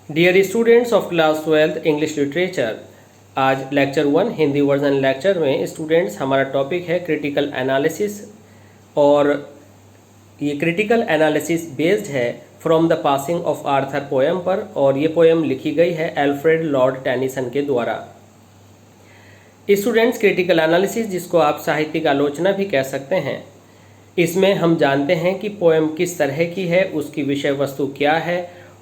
Dear students of class 12th English literature, आज lecture 1 Hindi version lecture में students हमारा topic है क्रिटिकल एनालिसिस। और ये क्रिटिकल एनालिसिस बेस्ड है from the passing of Arthur poem पर, और ये पोएम लिखी गई है एल्फ्रेड लॉर्ड टेनिसन के द्वारा। स्टूडेंट्स, क्रिटिकल एनालिसिस, जिसको आप साहित्यिक आलोचना भी कह सकते हैं, इसमें हम जानते हैं कि पोएम किस तरह की है, उसकी विषय वस्तु क्या है,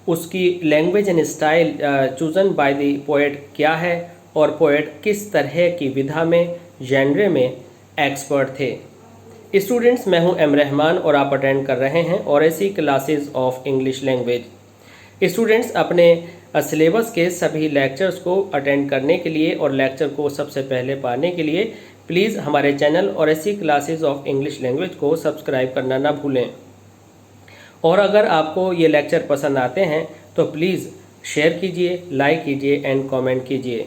उसकी language and style chosen by the poet क्या है, और पोएट किस तरह की विधा में, जेनरे में एक्सपर्ट थे। स्टूडेंट्स, मैं हूं एम रहमान और आप अटेंड कर रहे हैं और ऐसी classes of English language. Students, अपने सिलेबस के सभी लेक्चर्स को अटेंड करने के लिए और लेक्चर को सबसे पहले पाने के लिए प्लीज़ हमारे चैनल और ऐसी क्लासेस ऑफ इंग्लिश लैंग्वेज को सब्सक्राइब करना ना भूलें। और अगर आपको ये लेक्चर पसंद आते हैं तो प्लीज़ शेयर कीजिए, लाइक कीजिए एंड कमेंट कीजिए।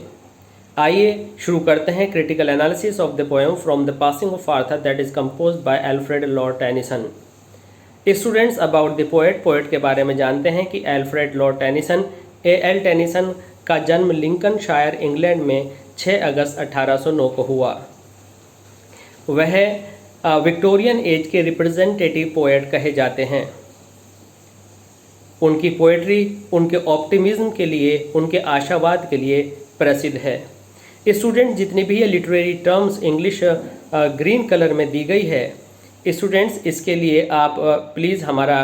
आइए शुरू करते हैं critical analysis of the poem from the passing of Arthur that is composed bye Alfred Lord Tennyson. Students, about the poet के बारे में जानते हैं कि Alfred Lord Tennyson L Tennyson का जन्म लिंकनशायर इंग्लैंड में 6 अगस्त 1809 को हुआ। वह विक्टोरियन एज के रिप्रेजेंटेटिव पोएट कहे जाते हैं। उनकी पोएट्री उनके ऑप्टिमिज्म के लिए, उनके आशावाद के लिए प्रसिद्ध है। स्टूडेंट, जितनी भी ये literary terms English green colour में दी गई है, स्टूडेंट्स इसके लिए आप प्लीज़ हमारा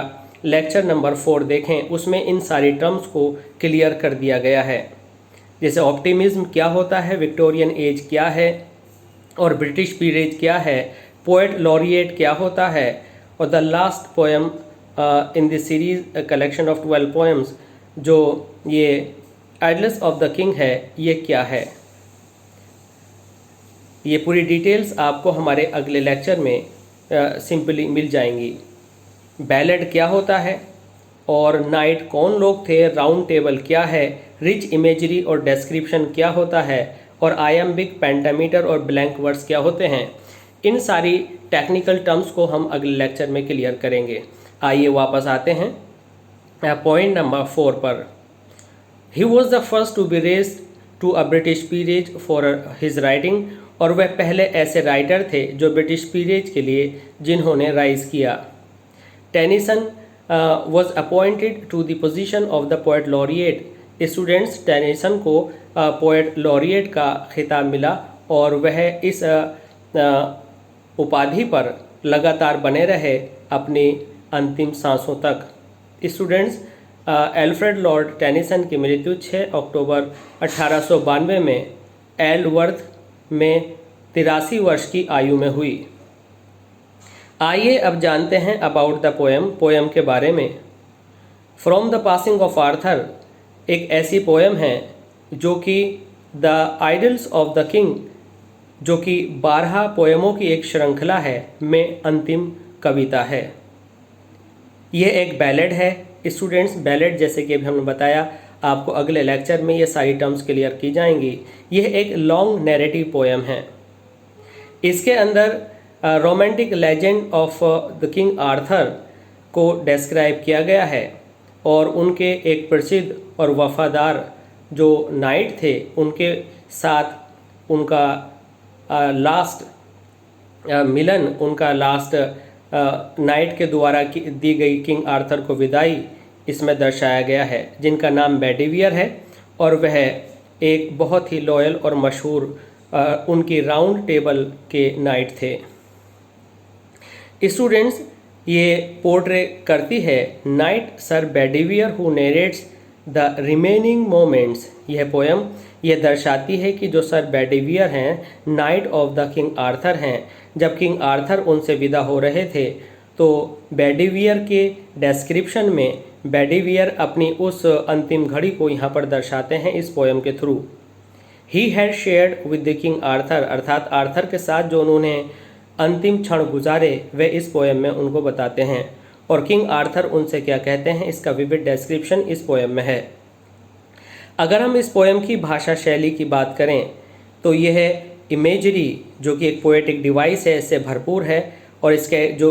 लेक्चर नंबर 4 देखें, उसमें इन सारी टर्म्स को क्लियर कर दिया गया है। जैसे ऑप्टिमिज्म क्या होता है, विक्टोरियन एज क्या है, और ब्रिटिश पीरियड क्या है, पोएट लॉरिएट क्या होता है, और the last poem in this series collection of 12 poems जो ये आइडल्स ऑफ द किंग है, ये क्या है। ये पूरी डिटेल्स आपको हमारे अगले लेक्चर में सिंपली मिल जाएंगी। बैलेड क्या होता है, और नाइट कौन लोग थे, राउंड टेबल क्या है, रिच इमेजरी और डिस्क्रिप्शन क्या होता है, और आयम्बिक, पेंटामीटर और ब्लैंक वर्ड्स क्या होते हैं। इन सारी टेक्निकल टर्म्स को हम अगले लेक्चर में क्लियर करेंगे। आइए वापस आते हैं पॉइंट नंबर 4 पर। He was the first to be raised to a British period for his writing, और वह पहले ऐसे राइटर थे जो ब्रिटिश पीरियड के लिए जिन्होंने राइज किया। Tennyson was appointed to the position of the poet laureate. Students, Tennyson को पोएट लॉरिएट का खिताब मिला और वह इस उपाधि पर लगातार बने रहे अपनी अंतिम सांसों तक। स्टूडेंट्स, एल्फ्रेड लॉर्ड टेनिसन की मृत्यु 6 अक्टूबर 1892 में एल्डवर्थ में 83 वर्ष की आयु में हुई। आइए अब जानते हैं अबाउट द पोएम के बारे में। From the passing of Arthur एक ऐसी पोएम है जो कि the idols of the king, जो कि 12 पोएमों की एक श्रृंखला है, में अंतिम कविता है। यह एक बैलेड है। स्टूडेंट्स, बैलेड जैसे कि अभी हमने बताया, आपको अगले लेक्चर में ये सारी टर्म्स क्लियर की जाएंगी। यह एक लॉन्ग नैरेटिव पोएम है। इसके अंदर romantic legend of the king Arthur को डिस्क्राइब किया गया है, और उनके एक प्रसिद्ध और वफादार जो नाइट थे, उनके साथ उनका लास्ट मिलन, उनका लास्ट नाइट के द्वारा दी गई किंग आर्थर को विदाई इसमें दर्शाया गया है, जिनका नाम बेडिवियर है, और वह एक बहुत ही लॉयल और मशहूर उनकी राउंड टेबल के नाइट थे। स्टूडेंट्स, ये पोर्ट्रे करती है knight sir Bedivere who narrates the remaining moments. यह पोएम यह दर्शाती है कि जो सर बेडिवियर हैं, knight of the king Arthur हैं, जब किंग आर्थर उनसे विदा हो रहे थे तो बेडिवियर के डिस्क्रिप्शन में बेडिवियर अपनी उस अंतिम घड़ी को यहाँ पर दर्शाते हैं इस पोएम के through. He had shared with the king Arthur, अर्थात आर्थर के साथ जो उन्होंने अंतिम क्षण गुजारे वे इस पोएम में उनको बताते हैं, और किंग आर्थर उनसे क्या कहते हैं, इसका विविड डिस्क्रिप्शन इस पोएम में है। अगर हम इस पोएम की भाषा शैली की बात करें तो यह इमेजरी, जो कि एक पोएटिक डिवाइस है, इससे भरपूर है, और इसके जो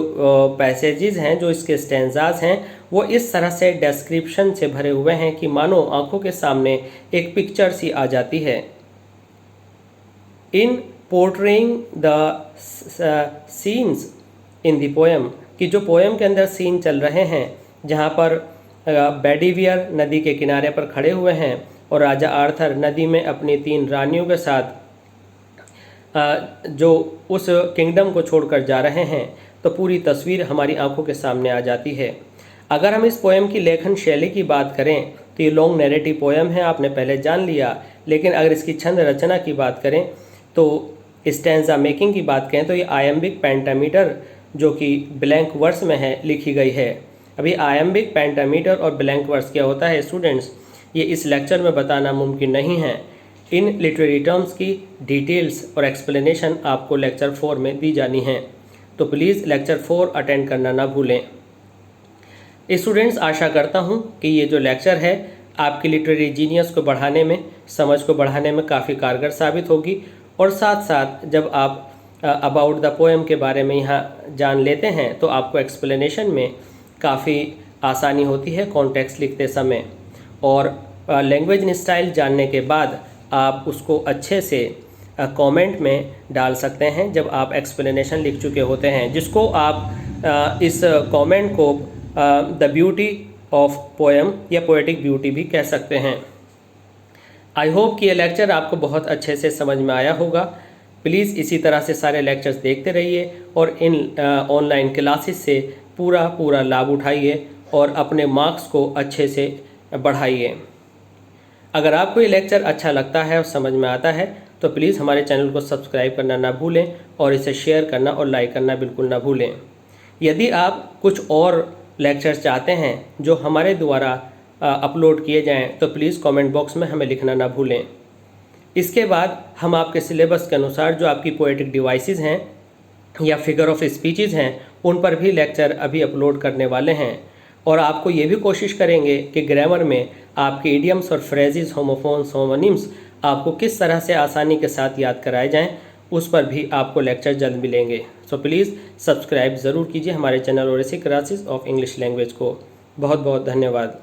पैसेजेस हैं, जो इसके स्टैंजाज हैं, वो इस तरह से डिस्क्रिप्शन से भरे हुए हैं कि मानो आंखों के सामने एक पिक्चर सी आ जाती है। In portraying the scenes in the poem, कि जो पोएम के अंदर सीन चल रहे हैं जहाँ पर बेडीवियर नदी के किनारे पर खड़े हुए हैं और राजा आर्थर नदी में अपनी 3 रानियों के साथ जो उस किंगडम को छोड़कर जा रहे हैं, तो पूरी तस्वीर हमारी आंखों के सामने आ जाती है। अगर हम इस पोएम की लेखन शैली की बात करें तो ये लॉन्ग नैरेटिव पोएम है, आपने पहले जान लिया। लेकिन अगर इसकी छंद रचना की बात करें तो स्टैंजा मेकिंग की बात करें तो ये आयम्बिक पेंटामीटर जो कि ब्लैंक वर्स में है लिखी गई है। अभी आयम्बिक पेंटामीटर और ब्लैंक वर्स क्या होता है स्टूडेंट्स, ये इस लेक्चर में बताना मुमकिन नहीं है। इन लिटरेरी टर्म्स की डिटेल्स और एक्सप्लेनेशन आपको लेक्चर 4 में दी जानी है, तो प्लीज़ लेक्चर 4 अटेंड करना ना भूलें। स्टूडेंट्स, आशा करता हूँ कि ये जो लेक्चर है आपकी लिटरेरी जीनियस को बढ़ाने में, समझ को बढ़ाने में काफ़ी कारगर साबित होगी। और साथ साथ जब आप अबाउट द पोएम के बारे में यहाँ जान लेते हैं तो आपको एक्सप्लेनेशन में काफ़ी आसानी होती है कॉन्टेक्स्ट लिखते समय। और लैंग्वेज स्टाइल जानने के बाद आप उसको अच्छे से कमेंट में डाल सकते हैं जब आप एक्सप्लेनेशन लिख चुके होते हैं, जिसको आप इस कमेंट को द ब्यूटी ऑफ पोएम या पोएटिक ब्यूटी भी कह सकते हैं। आई होप कि ये लेक्चर आपको बहुत अच्छे से समझ में आया होगा। प्लीज़ इसी तरह से सारे लेक्चर्स देखते रहिए और इन ऑनलाइन क्लासेस से पूरा लाभ उठाइए और अपने मार्क्स को अच्छे से बढ़ाइए। अगर आपको ये लेक्चर अच्छा लगता है और समझ में आता है तो प्लीज़ हमारे चैनल को सब्सक्राइब करना ना भूलें और इसे शेयर करना और लाइक करना बिल्कुल ना भूलें। यदि आप कुछ और लेक्चर्स चाहते हैं जो हमारे द्वारा अपलोड किए जाएं तो प्लीज़ कमेंट बॉक्स में हमें लिखना ना भूलें। इसके बाद हम आपके सिलेबस के अनुसार जो आपकी पोएटिक डिवाइसेस हैं या फिगर ऑफ स्पीचेस हैं उन पर भी लेक्चर अभी अपलोड करने वाले हैं। और आपको ये भी कोशिश करेंगे कि ग्रामर में आपके इडियम्स और फ्रेजेस, होमोफोन्स, होमोनिम्स आपको किस तरह से आसानी के साथ याद कराए जाएं, उस पर भी आपको लेक्चर जल्द मिलेंगे। सो प्लीज़ सब्सक्राइब ज़रूर कीजिए हमारे चैनल और ऐसी क्लासेस ऑफ इंग्लिश लैंग्वेज को। बहुत बहुत धन्यवाद।